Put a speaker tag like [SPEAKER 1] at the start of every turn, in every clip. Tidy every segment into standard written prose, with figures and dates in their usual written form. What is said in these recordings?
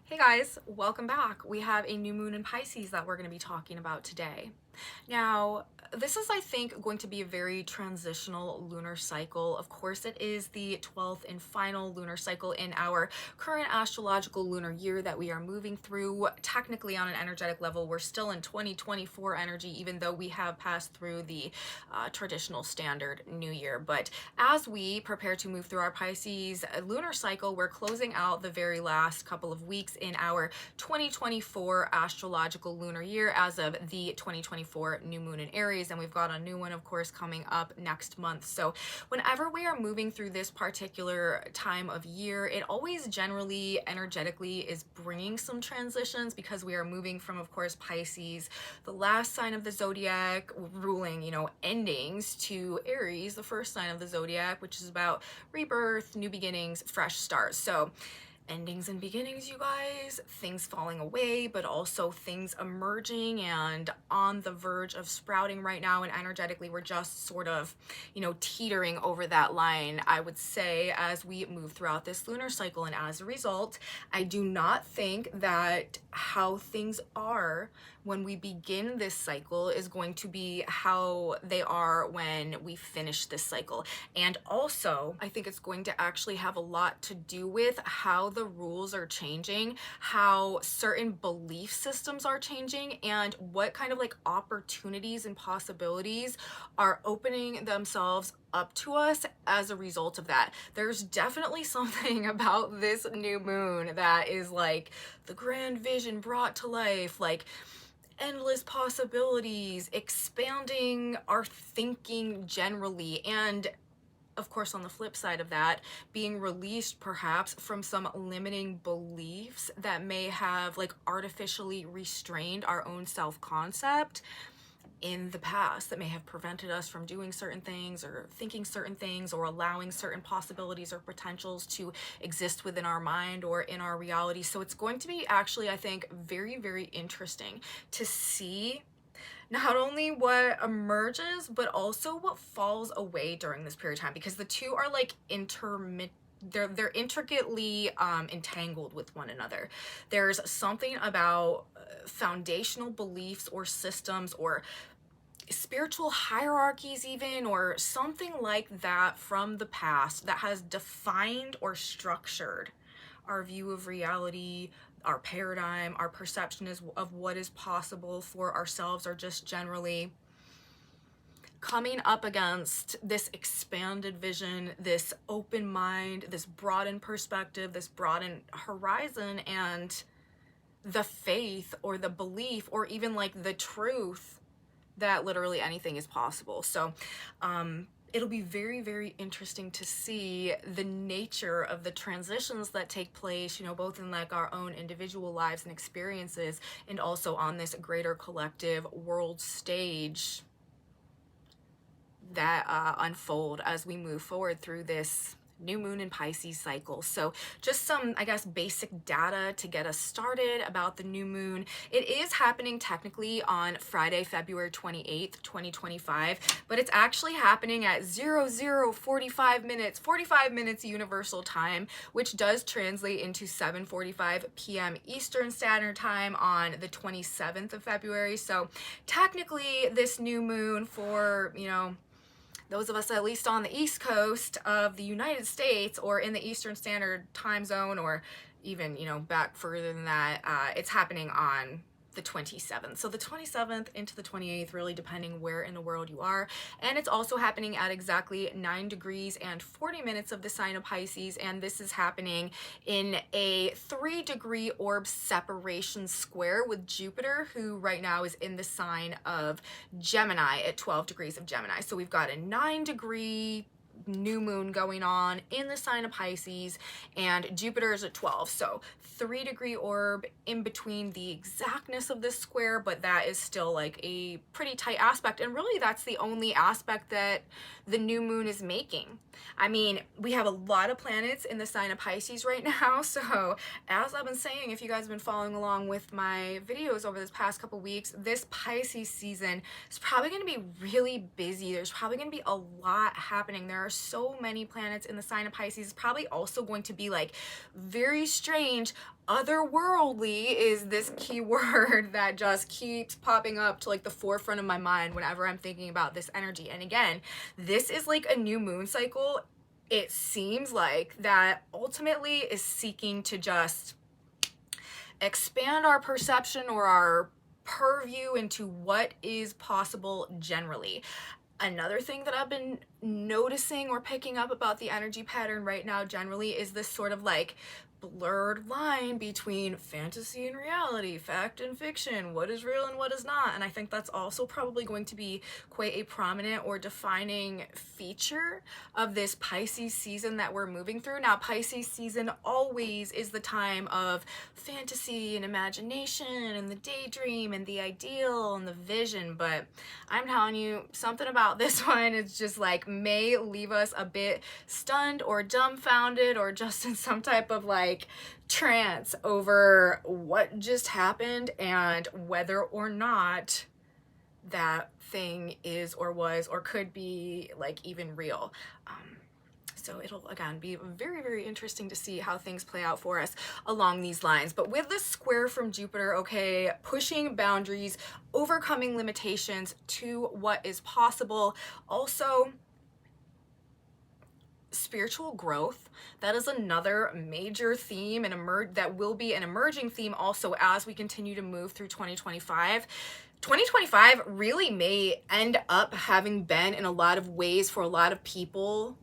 [SPEAKER 1] Hey guys, welcome back. We have a new moon in Pisces that we're going to be talking about today. Now, this is, I think, going to be a very transitional lunar cycle. Of course, it is the 12th and final lunar cycle in our current astrological lunar year that we are moving through. Technically, on an energetic level, we're still in 2024 energy, even though we have passed through the traditional standard new year. But as we prepare to move through our Pisces lunar cycle, we're closing out the very last couple of weeks in our 2024 astrological lunar year as of the 2024 new moon in Aries, and we've got a new one, of course, coming up next month. So whenever we are moving through this particular time of year, it always generally energetically is bringing some transitions because we are moving from, of course, Pisces, the last sign of the zodiac, ruling, endings, to Aries, the first sign of the zodiac, which is about rebirth, new beginnings, fresh starts. So endings and beginnings, you guys, things falling away, but also things emerging and on the verge of sprouting right now. And energetically, we're just sort of, teetering over that line, I would say, as we move throughout this lunar cycle. And as a result, I do not think that how things are when we begin this cycle is going to be how they are when we finish this cycle. And also, I think it's going to actually have a lot to do with how the rules are changing, how certain belief systems are changing, and what kind of opportunities and possibilities are opening themselves up to us as a result of that. There's definitely something about this new moon that is like the grand vision brought to life, like endless possibilities, expanding our thinking generally, and of course, on the flip side of that, being released perhaps from some limiting beliefs that may have artificially restrained our own self-concept in the past, that may have prevented us from doing certain things or thinking certain things or allowing certain possibilities or potentials to exist within our mind or in our reality. So it's going to be actually, I think, very, very interesting to see not only what emerges, but also what falls away during this period of time, because the two are they're intricately entangled with one another. There's something about foundational beliefs or systems or spiritual hierarchies even, or something like that from the past that has defined or structured our view of reality, our paradigm, our perception of what is possible for ourselves, or just generally coming up against this expanded vision, this open mind, this broadened perspective, this broadened horizon, and the faith or the belief or even the truth that literally anything is possible. So it'll be very, very interesting to see the nature of the transitions that take place, both in our own individual lives and experiences, and also on this greater collective world stage that unfold as we move forward through this new moon in Pisces cycle. So just some, I guess, basic data to get us started about the new moon. It is happening technically on Friday, February 28th, 2025, but it's actually happening at 00:45 minutes, 45 minutes universal time, which does translate into 7:45 p.m. Eastern Standard Time on the 27th of February. So technically this new moon for, those of us at least on the East Coast of the United States or in the Eastern Standard Time Zone, or even, back further than that, it's happening on the 27th. So the 27th into the 28th, really depending where in the world you are. And it's also happening at exactly 9 degrees and 40 minutes of the sign of Pisces. And this is happening in a 3-degree orb separation square with Jupiter, who right now is in the sign of Gemini at 12 degrees of Gemini. So we've got a 9-degree new moon going on in the sign of Pisces, and Jupiter is at 12. So 3-degree orb in between the exactness of this square, but that is still a pretty tight aspect. And really that's the only aspect that the new moon is making. I mean, we have a lot of planets in the sign of Pisces right now. So as I've been saying, if you guys have been following along with my videos over this past couple weeks, this Pisces season is probably going to be really busy. There's probably going to be a lot happening. There are are so many planets in the sign of Pisces. It's probably also going to be like very strange. Otherworldly is this key word that just keeps popping up to like the forefront of my mind whenever I'm thinking about this energy. And again, this is like a new moon cycle. It seems like that ultimately is seeking to just expand our perception or our purview into what is possible generally. Another thing that I've been noticing or picking up about the energy pattern right now generally is this sort of like blurred line between fantasy and reality, fact and fiction, what is real and what is not. And I think that's also probably going to be quite a prominent or defining feature of this Pisces season that we're moving through. Now, Pisces season always is the time of fantasy and imagination and the daydream and the ideal and the vision, but I'm telling you, something about this one is just like may leave us a bit stunned or dumbfounded or just in some type of like trance over what just happened and whether or not that thing is or was or could be like even real. So it'll again be very, very interesting to see how things play out for us along these lines. But with this square from Jupiter, okay, pushing boundaries, overcoming limitations to what is possible, also spiritual growth. That is another major theme and that will be an emerging theme also as we continue to move through 2025. 2025 really may end up having been in a lot of ways for a lot of people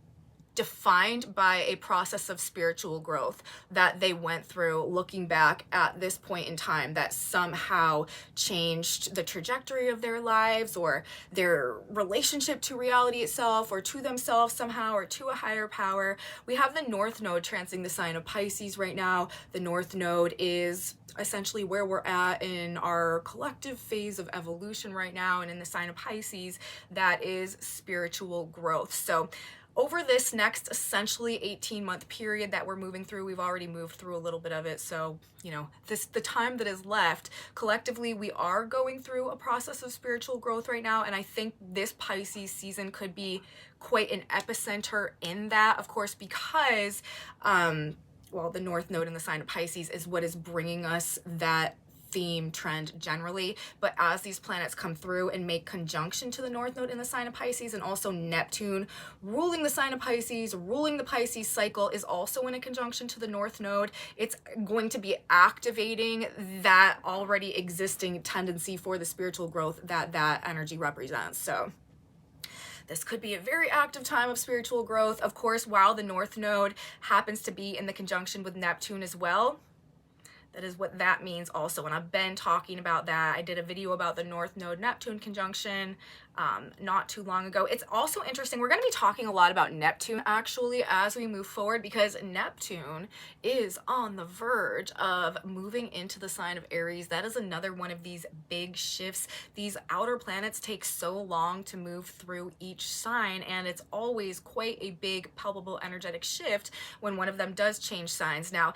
[SPEAKER 1] defined by a process of spiritual growth that they went through looking back at this point in time that somehow changed the trajectory of their lives or their relationship to reality itself or to themselves somehow or to a higher power. We have the North Node transiting the sign of Pisces right now. The North Node is essentially where we're at in our collective phase of evolution right now, and in the sign of Pisces, that is spiritual growth. So over this next essentially 18-month period that we're moving through, we've already moved through a little bit of it. So, you know, the time that is left, collectively, we are going through a process of spiritual growth right now. And I think this Pisces season could be quite an epicenter in that, of course, because, well, the North Node in the sign of Pisces is what is bringing us that theme trend generally. But as these planets come through and make conjunction to the North Node in the sign of Pisces, and also Neptune ruling the sign of Pisces, ruling the Pisces cycle, is also in a conjunction to the North Node, it's going to be activating that already existing tendency for the spiritual growth that that energy represents. So this could be a very active time of spiritual growth. Of course, while the North Node happens to be in the conjunction with Neptune as well, that is what that means also. And I've been talking about that. I did a video about the North Node Neptune conjunction not too long ago. It's also interesting. We're going to be talking a lot about Neptune actually as we move forward, because Neptune is on the verge of moving into the sign of Aries. That is another one of these big shifts. These outer planets take so long to move through each sign, and it's always quite a big, palpable, energetic shift when one of them does change signs. Now,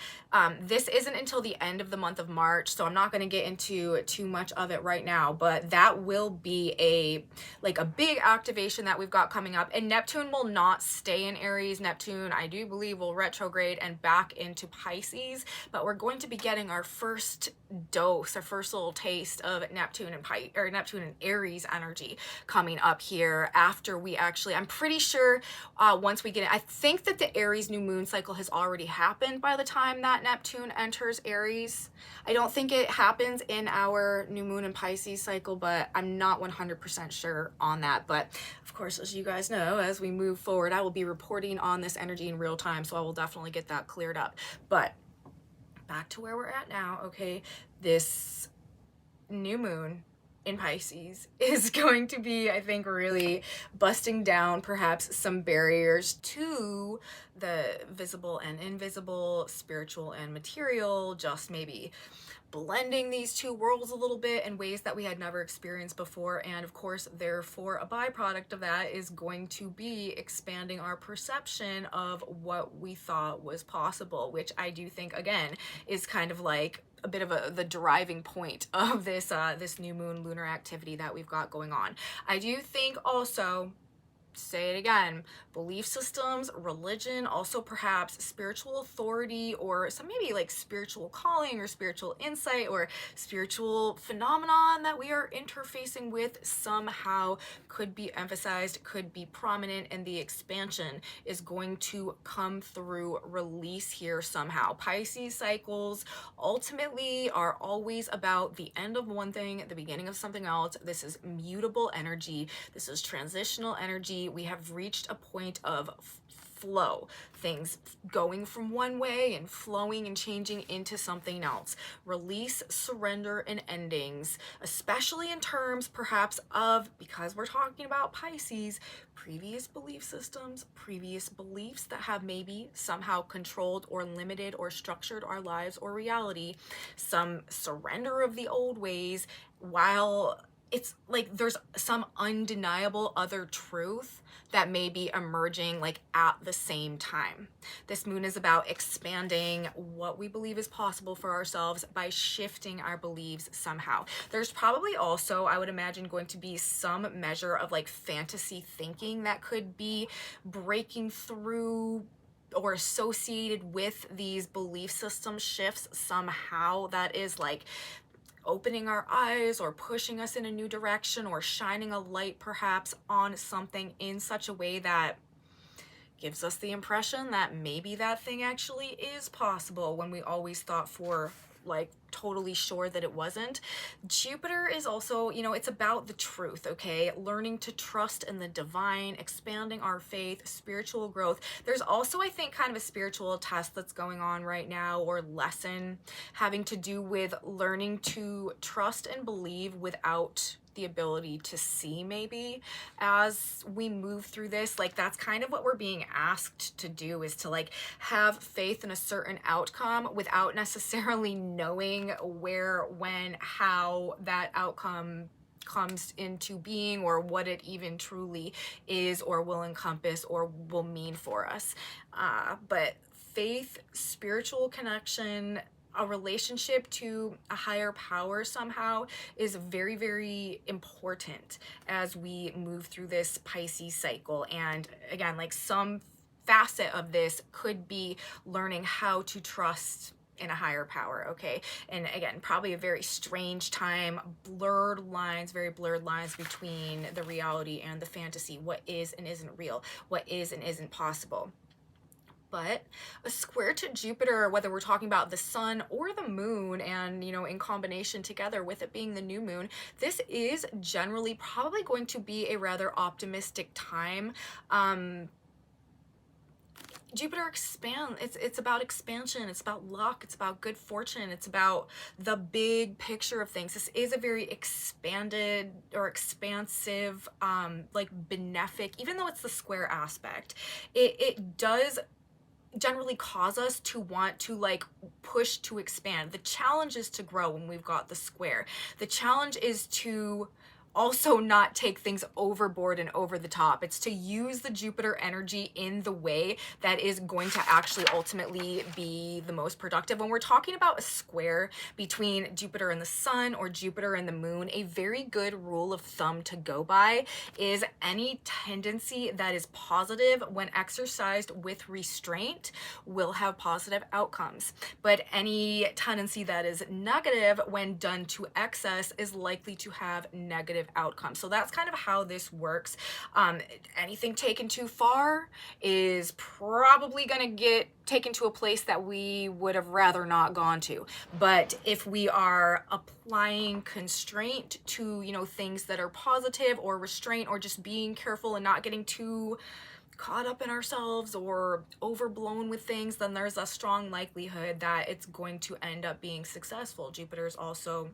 [SPEAKER 1] this isn't until the end of the month of March, so I'm not going to get into too much of it right now, but that will be a big activation that we've got coming up. And Neptune will not stay in Aries. Neptune, I do believe, will retrograde and back into Pisces, but we're going to be getting our first dose, our first little taste of Neptune and Neptune and Aries energy coming up here after we actually, I'm pretty sure once we get it, I think that the Aries new moon cycle has already happened by the time that Neptune enters Aries. I don't think it happens in our new moon and Pisces cycle, but I'm not 100% sure on that. But of course, as you guys know, as we move forward, I will be reporting on this energy in real time, so I will definitely get that cleared up. But back to where we're at now, okay? This new moon in Pisces is going to be, I think, really busting down perhaps some barriers to the visible and invisible, spiritual and material, just maybe blending these two worlds a little bit in ways that we had never experienced before. And of course, therefore, a byproduct of that is going to be expanding our perception of what we thought was possible, which I do think, again, is kind of like a bit of the driving point of this this new moon lunar activity that we've got going on. I do think also say it again, belief systems, religion, also perhaps spiritual authority, or some maybe like spiritual calling or spiritual insight or spiritual phenomenon that we are interfacing with somehow could be emphasized, could be prominent, and the expansion is going to come through release here somehow. Pisces cycles ultimately are always about the end of one thing, the beginning of something else. This is mutable energy. This is transitional energy. We have reached a point of flow, things going from one way and flowing and changing into something else. Release, surrender, and endings, especially in terms perhaps of, because we're talking about Pisces, previous belief systems, previous beliefs that have maybe somehow controlled or limited or structured our lives or reality, some surrender of the old ways, while it's like there's some undeniable other truth that may be emerging like at the same time. This moon is about expanding what we believe is possible for ourselves by shifting our beliefs somehow. There's probably also, I would imagine, going to be some measure of like fantasy thinking that could be breaking through or associated with these belief system shifts somehow, that is like opening our eyes or pushing us in a new direction or shining a light perhaps on something in such a way that gives us the impression that maybe that thing actually is possible when we always thought for like totally sure that it wasn't. Jupiter is also, you know, it's about the truth, okay? Learning to trust in the divine, expanding our faith, spiritual growth. There's also, I think, kind of a spiritual test that's going on right now, or lesson having to do with learning to trust and believe without the ability to see, maybe, as we move through this. Like, that's kind of what we're being asked to do, is to like have faith in a certain outcome without necessarily knowing where, when, how that outcome comes into being, or what it even truly is or will encompass or will mean for us. But faith, spiritual connection, a relationship to a higher power somehow is very, very important as we move through this Pisces cycle. And again, like some facet of this could be learning how to trust in a higher power, okay? And again, probably a very strange time, blurred lines, very blurred lines between the reality and the fantasy, what is and isn't real, what is and isn't possible. But a square to Jupiter, whether we're talking about the sun or the moon, and, you know, in combination together with it being the new moon, this is generally probably going to be a rather optimistic time. Jupiter expands. It's about expansion. It's about luck. It's about good fortune. It's about the big picture of things. This is a very expanded or expansive, like benefic, even though it's the square aspect, it does generally cause us to want to like push to expand. The challenge is to grow when we've got the square. The challenge is to also not take things overboard and over the top. It's to use the Jupiter energy in the way that is going to actually ultimately be the most productive. When we're talking about a square between Jupiter and the sun or Jupiter and the moon, a very good rule of thumb to go by is any tendency that is positive when exercised with restraint will have positive outcomes. But any tendency that is negative when done to excess is likely to have negative outcome. So that's kind of how this works. Anything taken too far is probably going to get taken to a place that we would have rather not gone to. But if we are applying constraint to, you know, things that are positive, or restraint, or just being careful and not getting too caught up in ourselves or overblown with things, then there's a strong likelihood that it's going to end up being successful. Jupiter is also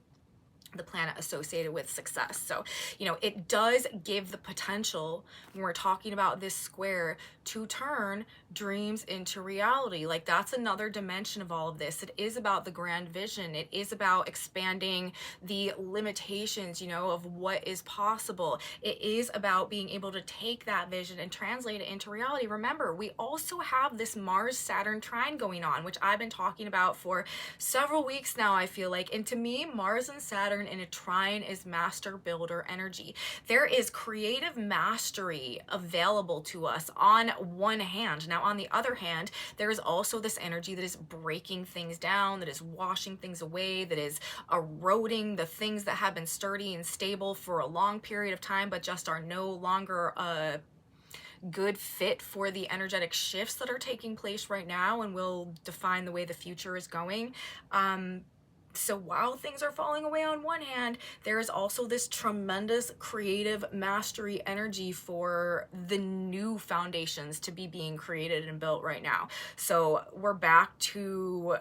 [SPEAKER 1] the planet associated with success. So, you know, it does give the potential, when we're talking about this square, to turn dreams into reality. Like, that's another dimension of all of this. It is about the grand vision. It is about expanding the limitations, you know, of what is possible. It is about being able to take that vision and translate it into reality. Remember, we also have this Mars-Saturn trine going on, which I've been talking about for several weeks now, I feel like. And to me, Mars and Saturn Saturn in a trine is master builder energy. There is creative mastery available to us on one hand. Now, on the other hand, there is also this energy that is breaking things down, that is washing things away, that is eroding the things that have been sturdy and stable for a long period of time, but just are no longer a good fit for the energetic shifts that are taking place right now and will define the way the future is going. So while things are falling away on one hand, there is also this tremendous creative mastery energy for the new foundations to be being created and built right now. So we're back to,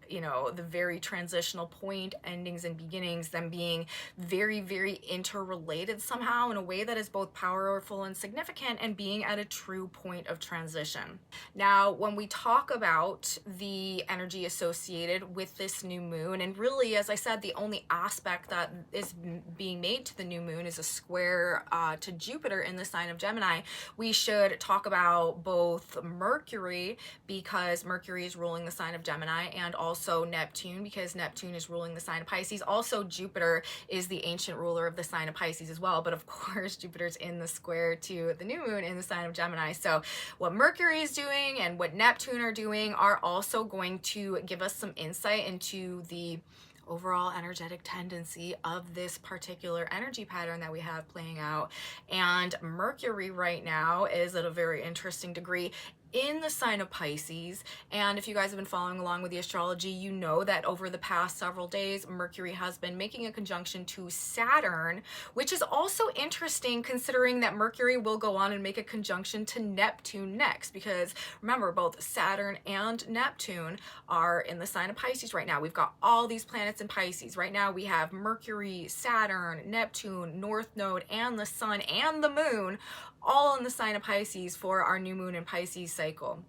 [SPEAKER 1] you know, the very transitional point, endings and beginnings, them being very, very interrelated somehow in a way that is both powerful and significant, and being at a true point of transition. Now, when we talk about the energy associated with this new moon, and really, as I said, the only aspect that is being made to the new moon is a square to Jupiter in the sign of Gemini, we should talk about both Mercury, because Mercury is ruling the sign of Gemini, and also Neptune, because Neptune is ruling the sign of Pisces. Also, Jupiter is the ancient ruler of the sign of Pisces as well, but of course Jupiter's in the square to the new moon in the sign of Gemini. So what Mercury is doing and what Neptune are doing are also going to give us some insight into the overall energetic tendency of this particular energy pattern that we have playing out. And Mercury right now is at a very interesting degree in the sign of Pisces. And if you guys have been following along with the astrology, you know that over the past several days, Mercury has been making a conjunction to Saturn, which is also interesting considering that Mercury will go on and make a conjunction to Neptune next, because remember, both Saturn and Neptune are in the sign of Pisces right now. We've got all these planets in Pisces. Right now we have Mercury, Saturn, Neptune, North Node, and the Sun and the Moon all in the sign of Pisces for our new moon in Pisces cycle.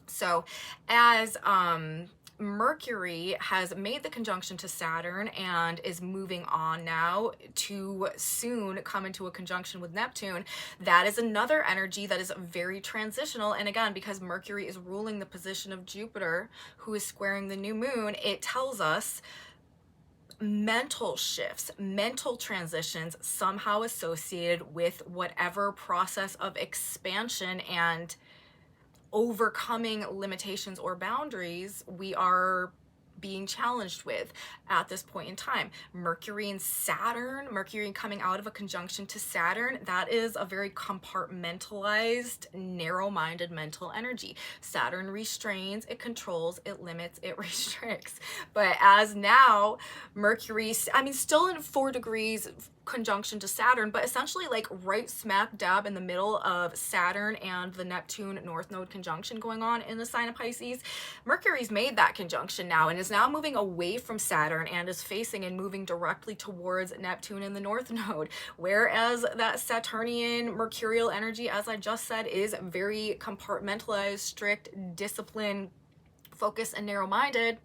[SPEAKER 1] So as Mercury has made the conjunction to Saturn and is moving on now to soon come into a conjunction with Neptune, that is another energy that is very transitional. And again, because Mercury is ruling the position of Jupiter, who is squaring the new moon, it tells us mental shifts, mental transitions somehow associated with whatever process of expansion and overcoming limitations or boundaries we are being challenged with at this point in time. Mercury and Saturn, Mercury coming out of a conjunction to Saturn, that is a very compartmentalized, narrow-minded mental energy. Saturn restrains, it controls, it limits, it restricts. But as now, Mercury, I mean, still in 4 degrees conjunction to Saturn, but essentially like right smack dab in the middle of Saturn and the Neptune North Node conjunction going on in the sign of Pisces. Mercury's made that conjunction now and is now moving away from Saturn and is facing and moving directly towards Neptune in the North Node, whereas that Saturnian mercurial energy, as I just said, is very compartmentalized, strict, disciplined, focused, and narrow-minded.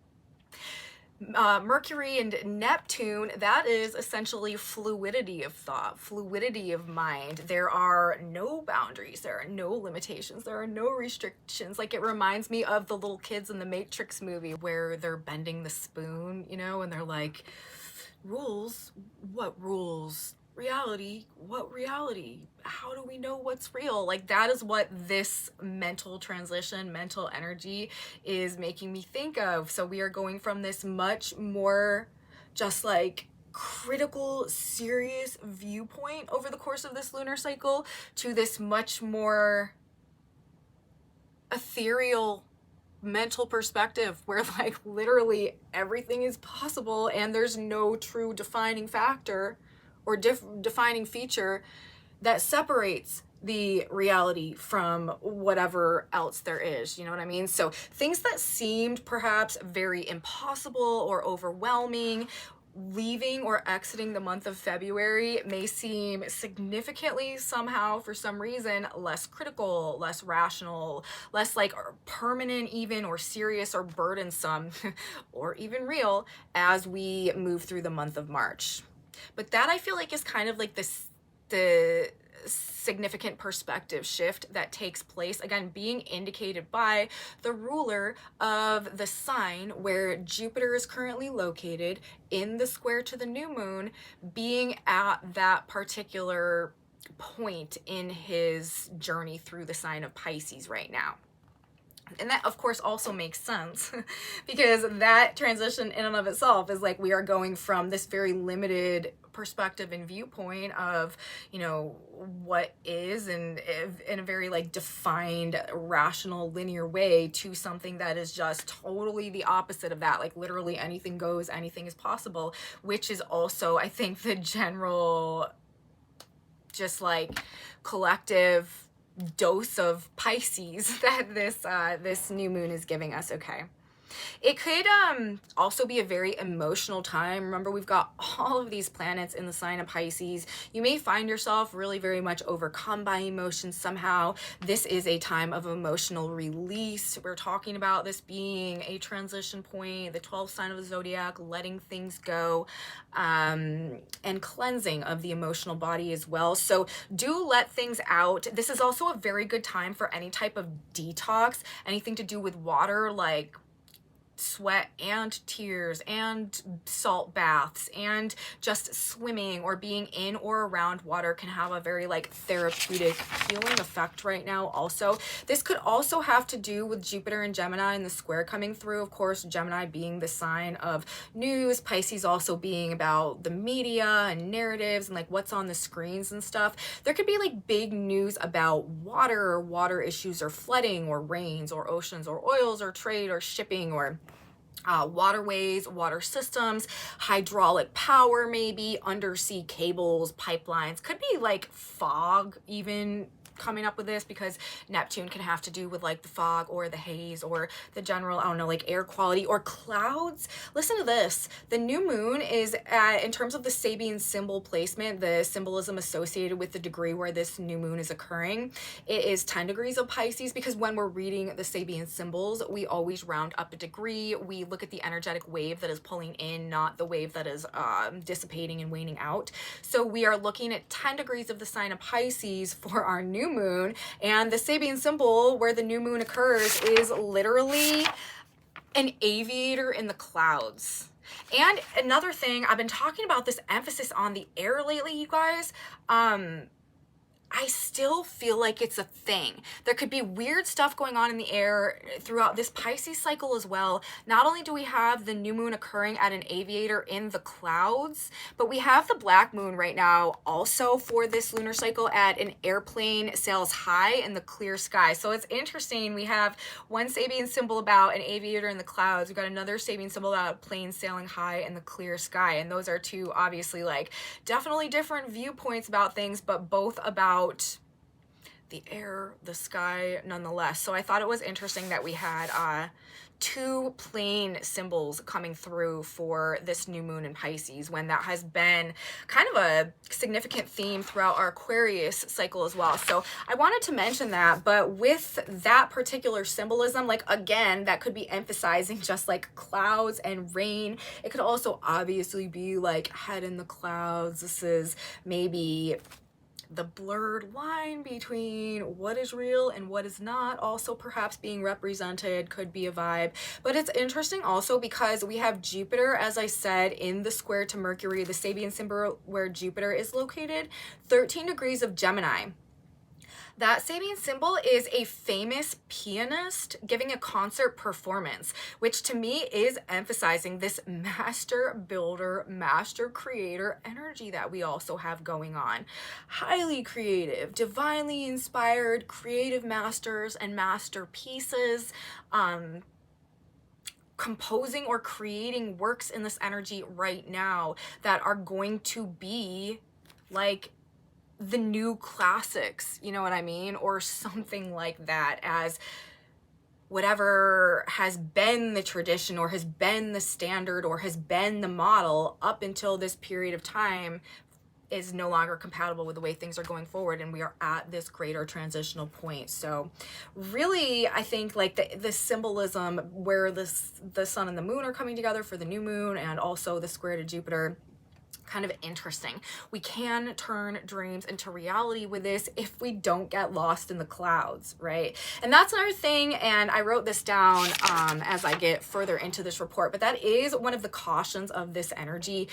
[SPEAKER 1] Mercury and Neptune, that is essentially fluidity of thought, fluidity of mind. There are no boundaries, there are no limitations, there are no restrictions. Like, it reminds me of the little kids in the Matrix movie where they're bending the spoon, you know, and they're like, rules? What rules? Reality? What reality? How do we know what's real? Like, that is what this mental transition, mental energy is making me think of. So we are going from this much more just like critical, serious viewpoint over the course of this lunar cycle to this much more ethereal mental perspective where like literally everything is possible and there's no true defining factor or defining feature that separates the reality from whatever else there is, you know what I mean? So things that seemed perhaps very impossible or overwhelming, leaving or exiting the month of February may seem significantly somehow, for some reason, less critical, less rational, less like permanent even, or serious or burdensome or even real as we move through the month of March. But that, I feel like, is kind of like the significant perspective shift that takes place, again being indicated by the ruler of the sign where Jupiter is currently located in the square to the new moon, being at that particular point in his journey through the sign of Pisces right now. And that of course also makes sense because that transition in and of itself is like we are going from this very limited perspective and viewpoint of, you know, what is, and in a very like defined, rational, linear way, to something that is just totally the opposite of that. Like literally anything goes, anything is possible, which is also, I think, the general just like collective dose of Pisces that this new moon is giving us. Okay, it could also be a very emotional time. Remember, we've got all of these planets in the sign of Pisces. You may find yourself really very much overcome by emotions somehow. This is a time of emotional release. We're talking about this being a transition point, the 12th sign of the zodiac, letting things go, and cleansing of the emotional body as well. So do let things out. This is also a very good time for any type of detox, anything to do with water, like sweat and tears and salt baths and just swimming or being in or around water can have a very like therapeutic healing effect right now. Also, this could also have to do with Jupiter and Gemini and the square coming through. Of course, Gemini being the sign of news, Pisces also being about the media and narratives and like what's on the screens and stuff. There could be like big news about water or water issues or flooding or rains or oceans or oils or trade or shipping or waterways, water systems, hydraulic power, maybe undersea cables, pipelines. Could be like fog even coming up with this, because Neptune can have to do with like the fog or the haze or the general, I don't know, like air quality or clouds. Listen to this. The new moon is in terms of the Sabian symbol placement, the symbolism associated with the degree where this new moon is occurring, it is 10 degrees of Pisces, because when we're reading the Sabian symbols, we always round up a degree. We look at the energetic wave that is pulling in, not the wave that is dissipating and waning out. So we are looking at 10 degrees of the sign of Pisces for our new moon, and the Sabian symbol where the new moon occurs is literally an aviator in the clouds. And another thing, I've been talking about this emphasis on the air lately, you guys. I still feel like it's a thing. There could be weird stuff going on in the air throughout this Pisces cycle as well. Not only do we have the new moon occurring at an aviator in the clouds, but we have the black moon right now also for this lunar cycle at an airplane sails high in the clear sky. So it's interesting. We have one Sabian symbol about an aviator in the clouds. We've got another Sabian symbol about a plane sailing high in the clear sky. And those are two obviously like definitely different viewpoints about things, but both about the air, the sky nonetheless. So I thought it was interesting that we had two plane symbols coming through for this new moon in Pisces, when that has been kind of a significant theme throughout our Aquarius cycle as well. So I wanted to mention that, but with that particular symbolism, like again, that could be emphasizing just like clouds and rain. It could also obviously be like head in the clouds. This is maybe the blurred line between what is real and what is not also perhaps being represented, could be a vibe. But it's interesting also because we have Jupiter, as I said, in the square to Mercury, the Sabian symbol where Jupiter is located, 13 degrees of Gemini. That Sabian symbol is a famous pianist giving a concert performance, which to me is emphasizing this master builder, master creator energy that we also have going on. Highly creative, divinely inspired, creative masters and masterpieces, composing or creating works in this energy right now that are going to be like the new classics, you know what I mean? Or something like that, as whatever has been the tradition or has been the standard or has been the model up until this period of time is no longer compatible with the way things are going forward, and we are at this greater transitional point. So really, I think like the symbolism where the sun and the moon are coming together for the new moon, and also the square to Jupiter, kind of interesting. We can turn dreams into reality with this if we don't get lost in the clouds, right? And that's another thing, and I wrote this down as I get further into this report, but that is one of the cautions of this energy.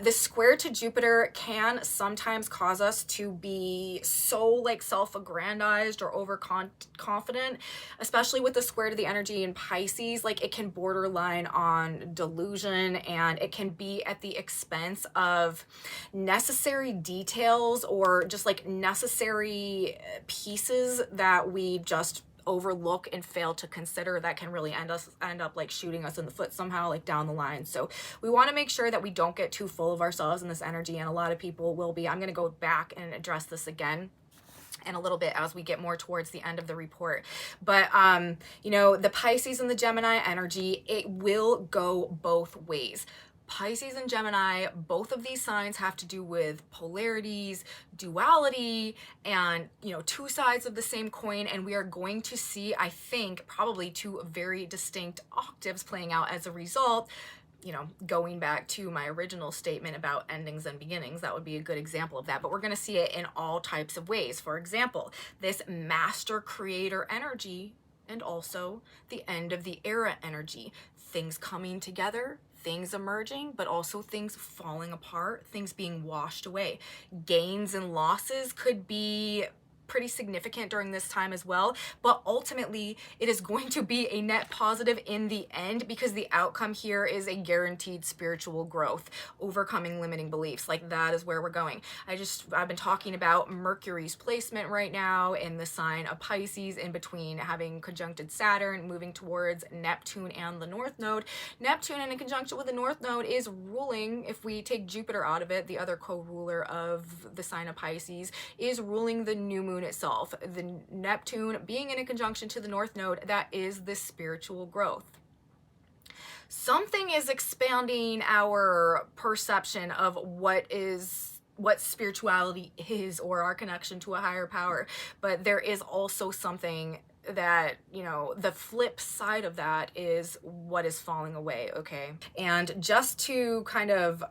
[SPEAKER 1] This square to Jupiter can sometimes cause us to be so like self-aggrandized or overconfident, especially with the square to the energy in Pisces. Like, it can borderline on delusion, and it can be at the expense of necessary details or just like necessary pieces that we just overlook and fail to consider that can really end up like shooting us in the foot somehow, like down the line. So we want to make sure that we don't get too full of ourselves in this energy, and a lot of people will be. I'm going to go back and address this again in a little bit as we get more towards the end of the report. But you know, the Pisces and the Gemini energy, it will go both ways. Pisces and Gemini, both of these signs have to do with polarities, duality, and, you know, two sides of the same coin. And we are going to see, I think, probably two very distinct octaves playing out as a result. You know, going back to my original statement about endings and beginnings, that would be a good example of that. But we're going to see it in all types of ways. For example, this master creator energy, and also the end of the era energy, things coming together, things emerging, but also things falling apart, things being washed away. Gains and losses could be pretty significant during this time as well, but ultimately it is going to be a net positive in the end, because the outcome here is a guaranteed spiritual growth, overcoming limiting beliefs. Like, that is where we're going. I've been talking about Mercury's placement right now in the sign of Pisces, in between having conjuncted Saturn, moving towards Neptune and the North Node. Neptune in conjunction with the North Node is ruling, if we take Jupiter out of it, the other co-ruler of the sign of Pisces, is ruling the new moon itself. The Neptune being in a conjunction to the North Node, that is this spiritual growth. Something is expanding our perception of what spirituality is, or our connection to a higher power. But there is also something that, you know, the flip side of that is what is falling away, okay? And just to kind of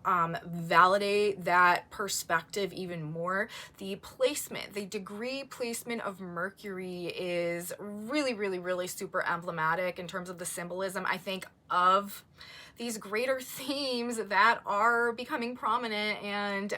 [SPEAKER 1] validate that perspective even more, the placement, the degree placement of Mercury is really, really, really super emblematic in terms of the symbolism, I think, of these greater themes that are becoming prominent and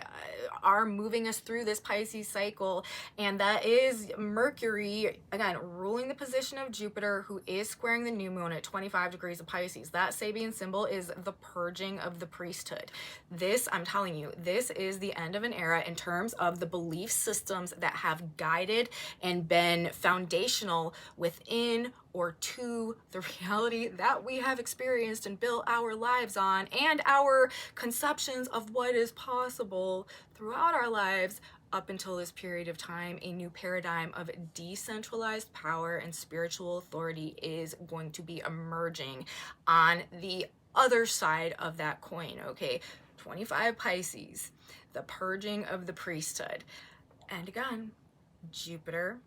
[SPEAKER 1] are moving us through this Pisces cycle. And that is Mercury, again, ruling the position of Jupiter, who is squaring the new moon at 25 degrees of Pisces. That Sabian symbol is the purging of the priesthood. This, I'm telling you, this is the end of an era in terms of the belief systems that have guided and been foundational within or to the reality that we have experienced and built our lives on, and our conceptions of what is possible throughout our lives up until this period of time. A new paradigm of decentralized power and spiritual authority is going to be emerging on the other side of that coin, okay? 25 Pisces, the purging of the priesthood. And again, Jupiter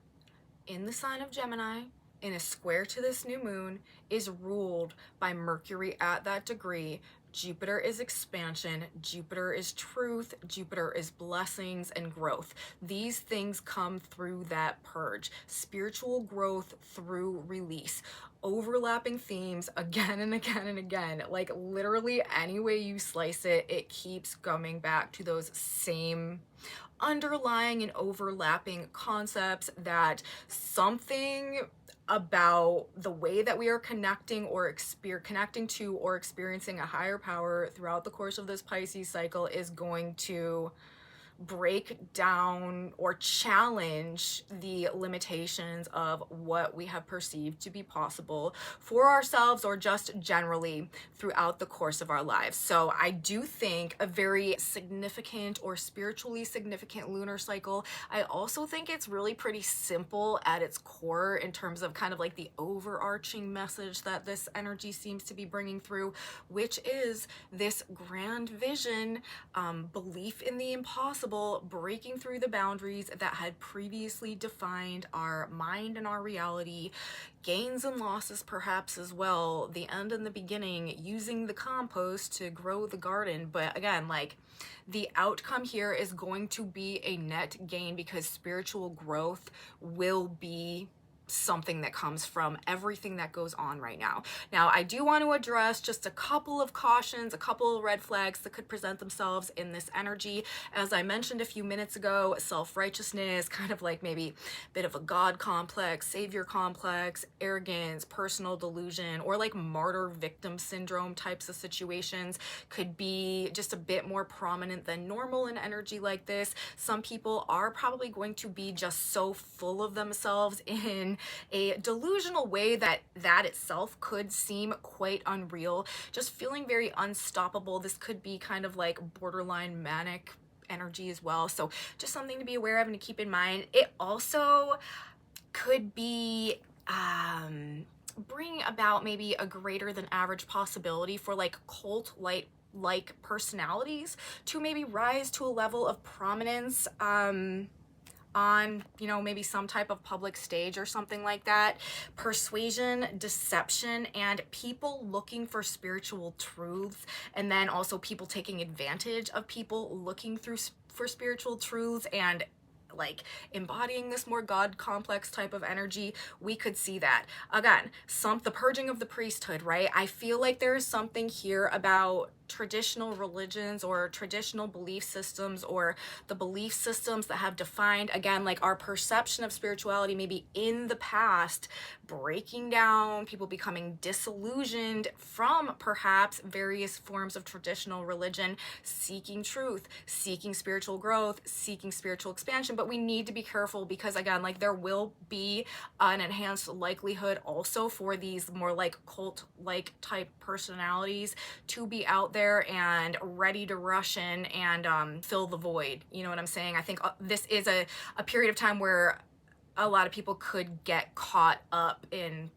[SPEAKER 1] in the sign of Gemini, in a square to this new moon, is ruled by Mercury at that degree. Jupiter is expansion, Jupiter is truth, Jupiter is blessings and growth. These things come through that purge. Spiritual growth through release. Overlapping themes again and again and again. Like, literally any way you slice it, it keeps coming back to those same underlying and overlapping concepts, that something about the way that we are connecting to or experiencing a higher power throughout the course of this Pisces cycle is going to break down or challenge the limitations of what we have perceived to be possible for ourselves, or just generally throughout the course of our lives. So I do think a very significant or spiritually significant lunar cycle. I also think it's really pretty simple at its core in terms of kind of like the overarching message that this energy seems to be bringing through, which is this grand vision, belief in the impossible, possible, breaking through the boundaries that had previously defined our mind and our reality, gains and losses perhaps as well, the end and the beginning, using the compost to grow the garden. But again, like, the outcome here is going to be a net gain, because spiritual growth will be something that comes from everything that goes on right now. Now, I do want to address just a couple of cautions, a couple of red flags that could present themselves in this energy. As I mentioned a few minutes ago, self-righteousness, kind of like maybe a bit of a God complex, savior complex, arrogance, personal delusion, or like martyr victim syndrome types of situations could be just a bit more prominent than normal in energy like this. Some people are probably going to be just so full of themselves in a delusional way that itself could seem quite unreal, just feeling very unstoppable. This could be kind of like borderline manic energy as well, so just something to be aware of and to keep in mind. It also could be bring about maybe a greater than average possibility for like cult like personalities to maybe rise to a level of prominence on, you know, maybe some type of public stage or something like that. Persuasion, deception, and people looking for spiritual truths, and then also people taking advantage of people looking for spiritual truths and like embodying this more God complex type of energy. We could see that again, the purging of the priesthood, right? I feel like there is something here about traditional religions or traditional belief systems, or the belief systems that have defined, again, like our perception of spirituality maybe in the past, breaking down, people becoming disillusioned from perhaps various forms of traditional religion, seeking truth, seeking spiritual growth, seeking spiritual expansion. But we need to be careful, because again, like, there will be an enhanced likelihood also for these more like cult like type personalities to be out there and ready to rush in and fill the void. You know what I'm saying? I think this is a period of time where a lot of people could get caught up in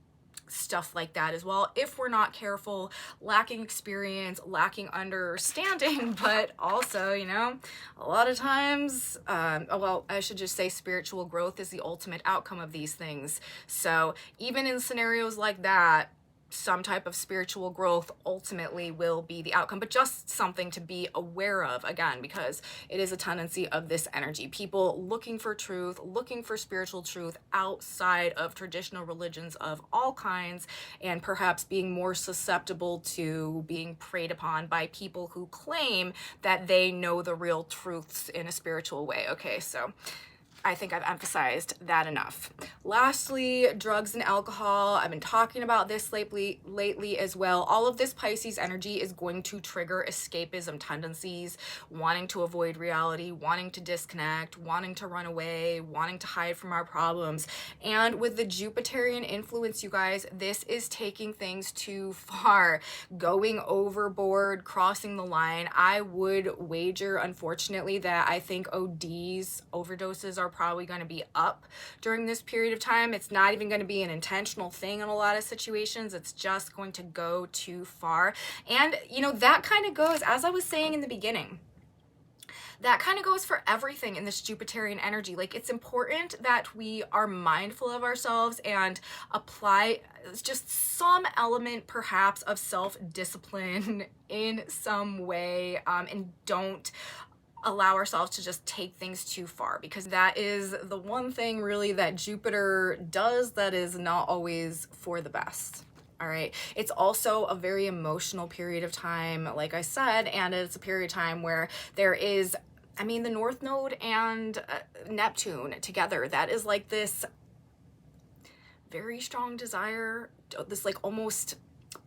[SPEAKER 1] stuff like that as well if we're not careful, lacking experience, lacking understanding. But also, you know, a lot of times, well, I should just say spiritual growth is the ultimate outcome of these things. So even in scenarios like that, some type of spiritual growth ultimately will be the outcome, but just something to be aware of, again, because it is a tendency of this energy. People looking for truth, looking for spiritual truth outside of traditional religions of all kinds, and perhaps being more susceptible to being preyed upon by people who claim that they know the real truths in a spiritual way. Okay, so I think I've emphasized that enough. Lastly, drugs and alcohol. I've been talking about this lately as well. All of this Pisces energy is going to trigger escapism tendencies, wanting to avoid reality, wanting to disconnect, wanting to run away, wanting to hide from our problems. And with the Jupiterian influence, you guys, this is taking things too far, going overboard, crossing the line. I would wager, unfortunately, that I think overdoses are probably going to be up during this period of time. It's not even going to be an intentional thing in a lot of situations. It's just going to go too far. And, you know, that kind of goes, as I was saying in the beginning, that kind of goes for everything in this Jupiterian energy. Like, it's important that we are mindful of ourselves and apply just some element perhaps of self-discipline in some way, and don't allow ourselves to just take things too far, because that is the one thing really that Jupiter does that is not always for the best. All right. It's also a very emotional period of time, like I said, and it's a period of time where there is, I mean, the North Node and Neptune together. That is like this very strong desire, this like almost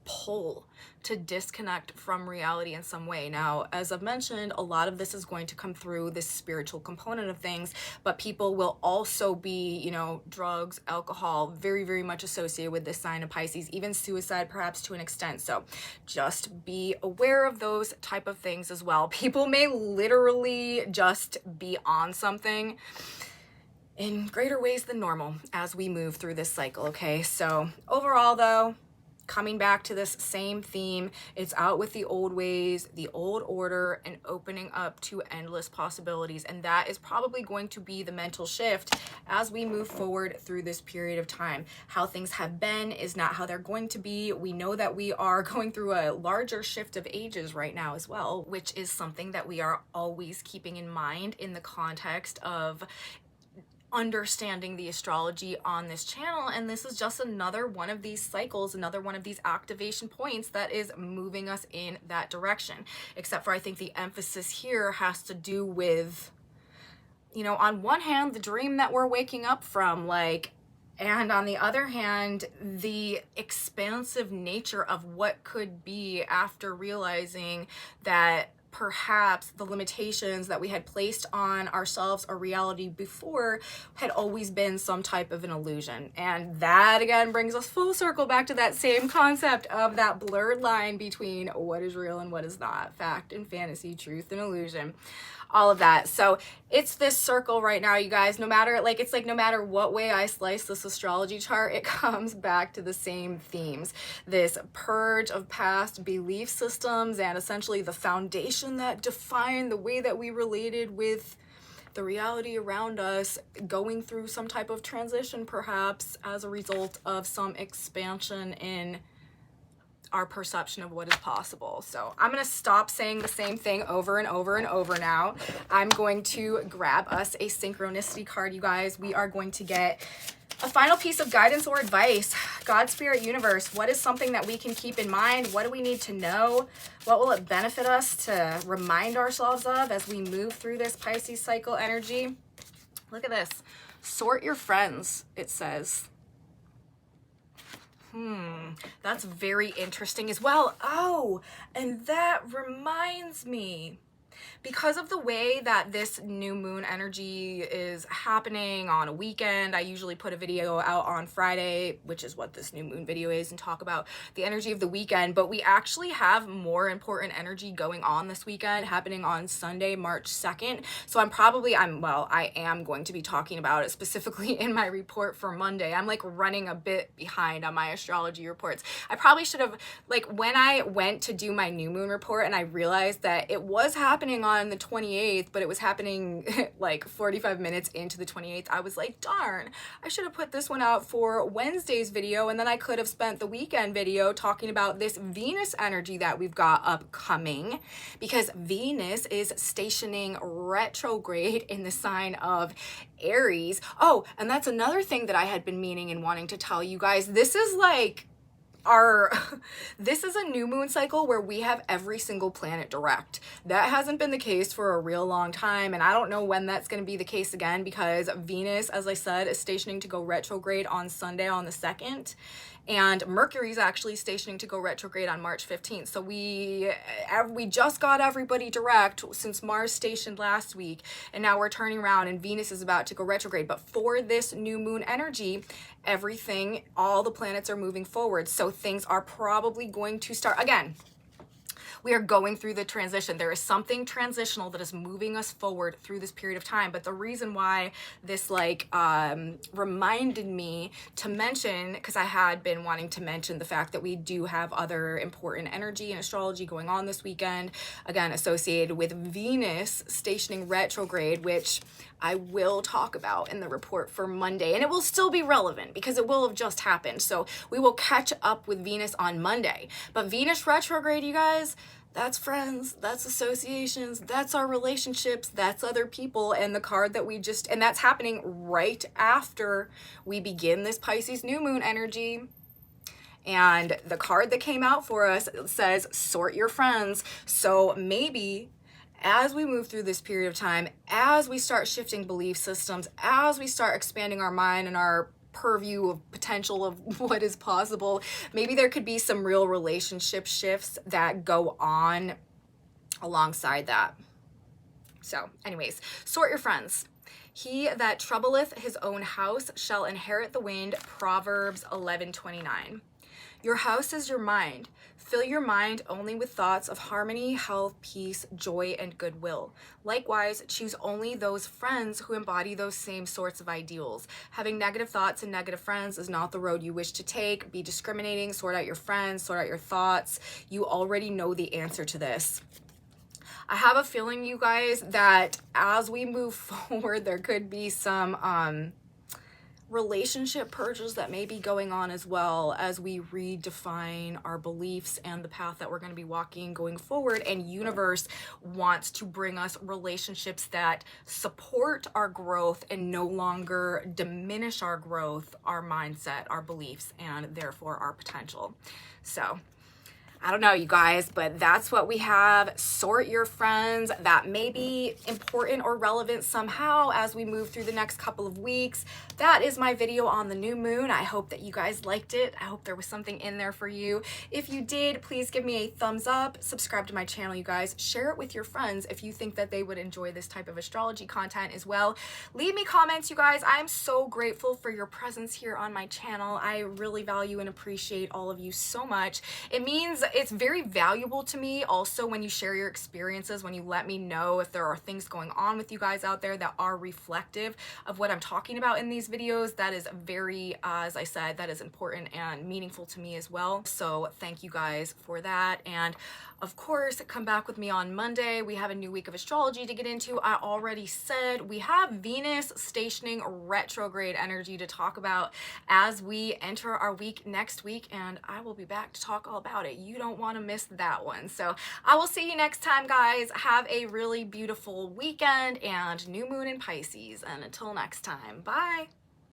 [SPEAKER 1] pull to disconnect from reality in some way. Now, as I've mentioned, a lot of this is going to come through this spiritual component of things, but people will also be, you know, drugs, alcohol, very, very much associated with this sign of Pisces, even suicide perhaps to an extent. So just be aware of those type of things as well. People may literally just be on something in greater ways than normal as we move through this cycle, okay? So overall though, coming back to this same theme. It's out with the old ways, the old order, and opening up to endless possibilities. And that is probably going to be the mental shift as we move forward through this period of time. How things have been is not how they're going to be. We know that we are going through a larger shift of ages right now as well, which is something that we are always keeping in mind in the context of understanding the astrology on this channel. And this is just another one of these cycles, another one of these activation points that is moving us in that direction. Except for I think the emphasis here has to do with, you know, on one hand, the dream that we're waking up from, like, and on the other hand, the expansive nature of what could be after realizing that perhaps the limitations that we had placed on ourselves or reality before had always been some type of an illusion. And that again brings us full circle back to that same concept of that blurred line between what is real and what is not, fact and fantasy, truth and illusion, all of that. So it's this circle right now, you guys. No matter, like, it's like no matter what way I slice this astrology chart, it comes back to the same themes. This purge of past belief systems and essentially the foundation that defined the way that we related with the reality around us, going through some type of transition perhaps as a result of some expansion in our perception of what is possible. So I'm going to stop saying the same thing over and over and over now. I'm going to grab us a synchronicity card, you guys. We are going to get a final piece of guidance or advice. God, Spirit, Universe, what is something that we can keep in mind? What do we need to know? What will it benefit us to remind ourselves of as we move through this Pisces cycle energy? Look at this. Sort your friends, it says. That's very interesting as well. Oh, and that reminds me, because of the way that this new moon energy is happening on a weekend, I usually put a video out on Friday, which is what this new moon video is, and talk about the energy of the weekend. But we actually have more important energy going on this weekend, happening on Sunday, March 2nd. So I am going to be talking about it specifically in my report for Monday. I'm like running a bit behind on my astrology reports. I probably should have, like, when I went to do my new moon report and I realized that it was happening on the 28th, but it was happening like 45 minutes into the 28th, I was like, darn, I should have put this one out for Wednesday's video, and then I could have spent the weekend video talking about this Venus energy that we've got upcoming, because Venus is stationing retrograde in the sign of Aries. Oh, and that's another thing that I had been meaning and wanting to tell you guys. This is like this is a new moon cycle where we have every single planet direct. That hasn't been the case for a real long time, and I don't know when that's going to be the case again, because Venus, as I said, is stationing to go retrograde on Sunday on the 2nd, and Mercury is actually stationing to go retrograde on March 15th. So we just got everybody direct since Mars stationed last week, and now we're turning around and Venus is about to go retrograde. But for this new moon energy, everything, all the planets are moving forward. So things are probably going to start again. We are going through the transition. There is something transitional that is moving us forward through this period of time. But the reason why this reminded me to mention, because I had been wanting to mention the fact that we do have other important energy and astrology going on this weekend, again, associated with Venus stationing retrograde, which I will talk about in the report for Monday, and it will still be relevant because it will have just happened. So we will catch up with Venus on Monday. But Venus retrograde, you guys, that's friends, that's associations, that's our relationships, that's other people, and the card that and that's happening right after we begin this Pisces new moon energy. And the card that came out for us says, sort your friends. So maybe as we move through this period of time, as we start shifting belief systems, as we start expanding our mind and our purview of potential of what is possible, maybe there could be some real relationship shifts that go on alongside that. So anyways, sort your friends. He that troubleth his own house shall inherit the wind, Proverbs 11:29. Your house is your mind. Fill your mind only with thoughts of harmony, health, peace, joy, and goodwill. Likewise, choose only those friends who embody those same sorts of ideals. Having negative thoughts and negative friends is not the road you wish to take. Be discriminating, sort out your friends, sort out your thoughts. You already know the answer to this. I have a feeling, you guys, that as we move forward, there could be some relationship purges that may be going on, as well as we redefine our beliefs and the path that we're going to be walking going forward. And universe wants to bring us relationships that support our growth and no longer diminish our growth, our mindset, our beliefs, and therefore our potential. So I don't know, you guys, but that's what we have. Sort your friends that may be important or relevant somehow as we move through the next couple of weeks. That is my video on the new moon. I hope that you guys liked it. I hope there was something in there for you. If you did, please give me a thumbs up. Subscribe to my channel, you guys. Share it with your friends if you think that they would enjoy this type of astrology content as well. Leave me comments, you guys. I'm so grateful for your presence here on my channel. I really value and appreciate all of you so much. It means it's very valuable to me also when you share your experiences, when you let me know if there are things going on with you guys out there that are reflective of what I'm talking about in these videos. That is very, as I said, that is important and meaningful to me as well. So thank you guys for that. And of course, come back with me on Monday. We have a new week of astrology to get into. I already said we have Venus stationing retrograde energy to talk about as we enter our week next week, and I will be back to talk all about it. You don't want to miss that one. So I will see you next time, guys. Have a really beautiful weekend and new moon in Pisces. And until next time, bye.